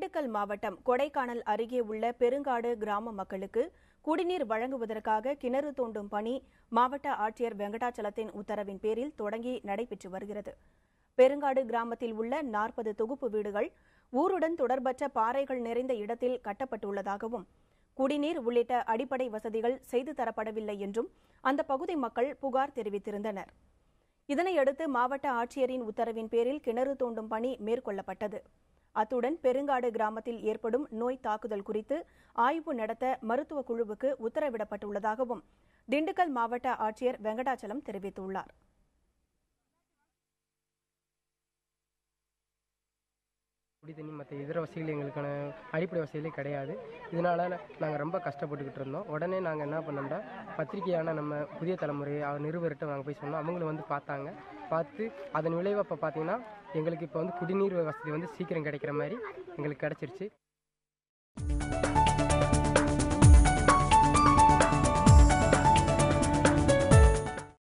திண்டுக்கல் மாவட்டம் கொடைக்கானல் அருகே உள்ள பெருங்காடு கிராம மக்களுக்கு குடிநீர் வழங்குவதற்காக கிணறு தோண்டும் பணி மாவட்ட ஆட்சியர் வெங்கடாச்சலத்தின் உத்தரவின் பேரில் தொடங்கி நடைபெற்று வருகிறது. பெருங்காடு கிராமத்தில் உள்ள 40 தொகுப்பு வீடுகள் ஊருடன் தொடர்பற்ற பாறைகள் நிறைந்த இடத்தில் கட்டப்பட்டுள்ளதாகவும், குடிநீர் உள்ளிட்ட அடிப்படை வசதிகள் செய்து தரப்படவில்லை என்றும் அந்த பகுதி மக்கள் புகார் தெரிவித்திருந்தனர். இதனையடுத்து மாவட்ட ஆட்சியரின் உத்தரவின் பேரில் கிணறு தோண்டும் பணி மேற்கொள்ளப்பட்டது. அத்துடன் பெருங்காடு கிராமத்தில் ஏற்படும் நோய் தாக்குதல் குறித்து ஆய்வு நடத்த மருத்துவ குழுவுக்கு உத்தரவிடப்பட்டுள்ளதாகவும் திண்டுக்கல் மாவட்ட ஆட்சியர் வெங்கடாச்சலம் தெரிவித்துள்ளார். குடிதண்ணி மற்ற இதர வசதிகள் எங்களுக்கான அடிப்படை வசதிகளே கிடையாது. இதனால் நாங்கள் ரொம்ப கஷ்டப்பட்டுக்கிட்டு இருந்தோம். உடனே நாங்கள் என்ன பண்ணோம்னா, பத்திரிகையான நம்ம புதிய தலைமுறை நிருபர்கிட்ட நாங்கள் போய் சொன்னோம். அவங்களும் வந்து பார்த்து அதன் விளைவை இப்போ பார்த்தீங்கன்னா எங்களுக்கு இப்போ வந்து குடிநீர் வசதி வந்து சீக்கிரம் கிடைக்கிற மாதிரி எங்களுக்கு கிடச்சிருச்சு.